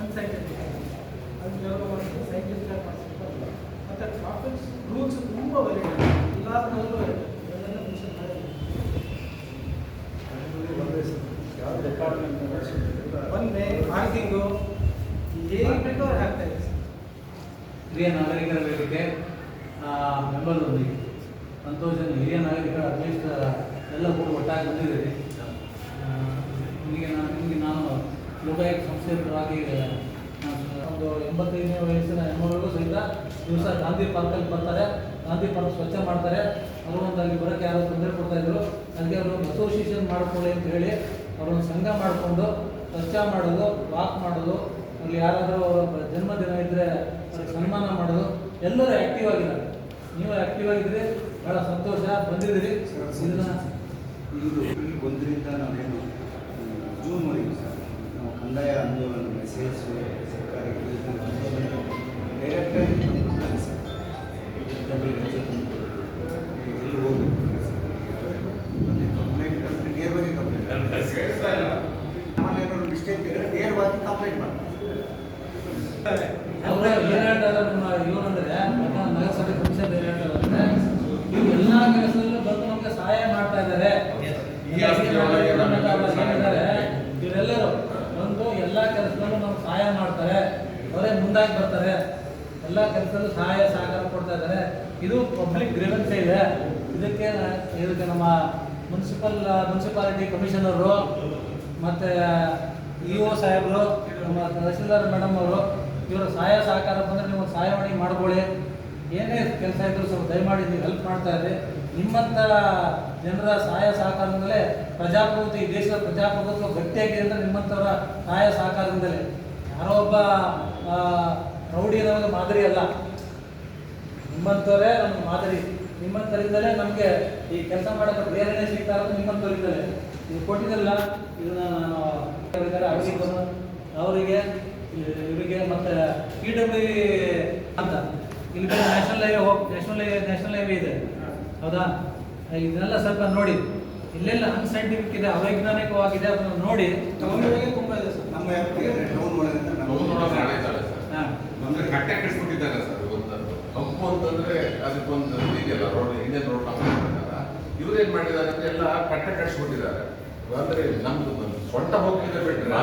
Unscientific ಅದು develop ಮಾಡಿದ್ರೆ scientific ಆಗಿ ಮಾಡಿಸ್ಬೇಕು. ಮತ್ತು ಟ್ರಾಫಿಕ್ ರೂಲ್ಸ್ ತುಂಬ ವೆರೈಟಿ ಎಲ್ಲದರಲ್ಲೂ ಇವೆಲ್ಲ ಮೆನ್ಷನ್ ಮಾಡಿದ್ದೀವಿ. ಯಾವ ಡಿಪಾರ್ಟ್ಮೆಂಟ್ ಒಂದೇ ಪಾರ್ಕಿಂಗು ಹೇಗೆ ಬೇಕೋ ಅವ್ರು ಹಾಕ್ತಾ ಇದೆ. ಹಿರಿಯ ನಾಗರಿಕರ ವೇದಿಕೆ ಮೆಂಬರ್ದೊಂದಿಗೆ ಸಂತೋಷ. ಹಿರಿಯ ನಾಗರಿಕರ ಅಟ್ಲೀಸ್ಟ್ ಎಲ್ಲ ಕೂಡ ಒಟ್ಟಾಗಿ ಬಂದಿದ್ದೀರಿ. ನಿಮಗೆ ನಾನು ಲೋಕಾಯುಕ್ತ ಸಂಸ್ಥೆಯರಾಗಿ ಒಂದು 85ನೇ ವಯಸ್ಸಿನ ಹೆಣ್ಣುಗಳಿಗೂ ಸಹಿತ ದಿವಸ ಗಾಂಧಿ ಪಾರ್ಕಲ್ಲಿ ಬರ್ತಾರೆ, ಗಾಂಧಿ ಪಾರ್ಕ್ ಸ್ವಚ್ಛ ಮಾಡ್ತಾರೆ. ಅವರು ಒಂದು ಅಲ್ಲಿ ಬರೋಕ್ಕೆ ಯಾರೋ ತೊಂದರೆ ಕೊಡ್ತಾಯಿದ್ರು, ಅದಕ್ಕೆ ಅವರು ಅಸೋಸಿಯೇಷನ್ ಮಾಡ್ಕೊಳ್ಳಿ ಅಂತ ಹೇಳಿ ಅವರೊಂದು ಸಂಘ ಮಾಡಿಕೊಂಡು ಸ್ವಚ್ಛ ಮಾಡೋದು, ವಾಕ್ ಮಾಡೋದು, ಅಲ್ಲಿ ಯಾರಾದರೂ ಜನ್ಮದಿನ ಇದ್ದರೆ ಅವ್ರಿಗೆ ಸನ್ಮಾನ ಮಾಡೋದು, ಎಲ್ಲರೂ ಆ್ಯಕ್ಟಿವ್ ಆಗಿದ್ದಾರೆ. ನೀವು ಆ್ಯಕ್ಟಿವ್ ಆಗಿದ್ದೀರಿ, ಭಾಳ ಸಂತೋಷ ಬಂದಿದ್ದೀರಿ. ಇದನ್ನು ಇದು 1ರಿಂದ ನಾವೇನು ಜೂನ್ವರೆಗೂ ಸರ್ ನಾವು ಕಂದಾಯ ಆಂದೋಲನ ಮೆಸೇಜ್ ಸರ್ಕಾರಿ ಡೈರೆಕ್ಟಾಗಿ ಸರ್ ಎಲ್ಲಿ ಹೋಗಬೇಕು ಕಂಪ್ಲೇಂಟ್ ನೇರವಾಗಿ ಕಂಪ್ಲೇಂಟ್ ನಮ್ಮಲ್ಲಿ ಏನಾದ್ರು ಮಿಸ್ಟೇಕ್ ಇದ್ದರೆ ನೇರವಾಗಿ ಕಂಪ್ಲೇಂಟ್ ಮಾಡ್ತಾರೆ. ಅವರೇ ಏನಂತಾರೆ ಇವರಂದರೆ ನಗರಸಭೆ ಕಮಿಷನ್ ಏನಂತಾರೆ, ಇವರು ಎಲ್ಲ ಕೆಲಸದಲ್ಲೂ ಬಂದು ನಮಗೆ ಸಹಾಯ ಮಾಡ್ತಾ ಇದ್ದಾರೆ. ಇವರೆಲ್ಲರೂ ಬಂದು ಎಲ್ಲ ಕೆಲಸದಲ್ಲೂ ನಮ್ಗೆ ಸಹಾಯ ಮಾಡ್ತಾರೆ, ಅವರೇ ಮುಂದಾಗಿ ಬರ್ತಾರೆ, ಎಲ್ಲ ಕೆಲಸದಲ್ಲೂ ಸಹಾಯ ಸಹಕಾರ ಕೊಡ್ತಾ ಇದ್ದಾರೆ. ಇದು ಪಬ್ಲಿಕ್ ಗ್ರೀವೆನ್ಸ್ ಇದೆ. ಇದಕ್ಕೆ ನಮ್ಮ ಮುನ್ಸಿಪಾಲಿಟಿ ಕಮಿಷನರು ಮತ್ತು ಇ.ಒ ಸಾಹೇಬರು, ನಮ್ಮ ತಹಸೀಲ್ದಾರ್ ಮೇಡಮ್ ಅವರು, ಇವರ ಸಹಾಯ ಸಹಕಾರ ಬಂದರೆ ನೀವು ಸಹಾಯವಾಣಿ ಮಾಡ್ಕೊಳ್ಳಿ. ಏನೇ ಕೆಲಸ ಇದ್ದರೂ ಸ್ವಲ್ಪ ದಯಮಾಡಿ ನೀವು ಹೆಲ್ಪ್ ಮಾಡ್ತಾ ಇದ್ರಿ. ನಿಮ್ಮಂಥ ಜನರ ಸಹಾಯ ಸಹಕಾರದಿಂದಲೇ ಪ್ರಜಾಪ್ರಭುತ್ವ, ಈ ದೇಶದ ಪ್ರಜಾಪ್ರಭುತ್ವ ಗಟ್ಟಿಯಾಗಿದೆ ಅಂದರೆ ನಿಮ್ಮಂಥವರ ಸಹಾಯ ಸಹಕಾರದಿಂದಲೇ. ಯಾರೋ ಒಬ್ಬ ರೌಡಿ ನಮಗೆ ಮಾದರಿ ಅಲ್ಲ, ನಿಮ್ಮಂಥವರೇ ನಮಗೆ ಮಾದರಿ. ನಿಮ್ಮಂಥರಿಂದಲೇ ನಮಗೆ ಈ ಕೆಲಸ ಮಾಡೋಕ್ಕೆ ಪ್ರೇರಣೆ ಸಿಗ್ತಾ ಇರೋದು ನಿಮ್ಮಂಥವರಿಂದಲೇ. ಇದು ಕೊಟ್ಟಿದ್ದಲ್ಲ, ಇದನ್ನು ನಾನು ಅವರಿಗೆ ಇವರಿಗೆ ಮತ್ತು PWD ಅಂತ ಇಲ್ಲಿ ನ್ಯಾಷನಲ್ ಹೈವೇ ಇದೆ, ಹೌದಾ? ಇದನ್ನೆಲ್ಲ ಸ್ವಲ್ಪ ನೋಡಿ, ಇಲ್ಲೆಲ್ಲ ಅನ್ಸೈಂಟಿಫಿಕ್ ಇದೆ, ಅವೈಜ್ಞಾನಿಕವಾಗಿದೆ, ಅದನ್ನು ನೋಡಿ. ತುಂಬ ಇದೆ ಸರ್. ನಮ್ಮ ಟೌನ್ ಒಳಗೆ ಕಟ್ಟೆ ಕಟ್ಟಿಸ್ಬಿಟ್ಟಿದ್ದಾರೆ ಸರ್. ಒಂದು ಕಪ್ಪು ಅಂತಂದ್ರೆ ಅದಕ್ಕೊಂದು ಇದೆಯಲ್ಲ ರೋಡ್, ಇಂಡಿಯನ್ ರೋಡ್ ಇವ್ರೇನ್ ಮಾಡಿದ್ದಾರೆ ಅಂದ್ರೆ ಎಲ್ಲ ಕಟ್ಟೆ ಕಟ್ಟಿಸ್ಬಿಟ್ಟಿದ್ದಾರೆ. ಅಂದ್ರೆ ನಮ್ದು ಸ್ವಂತ ಹೋಗ್ತಿದೆ ಬಿಟ್ಟರೆ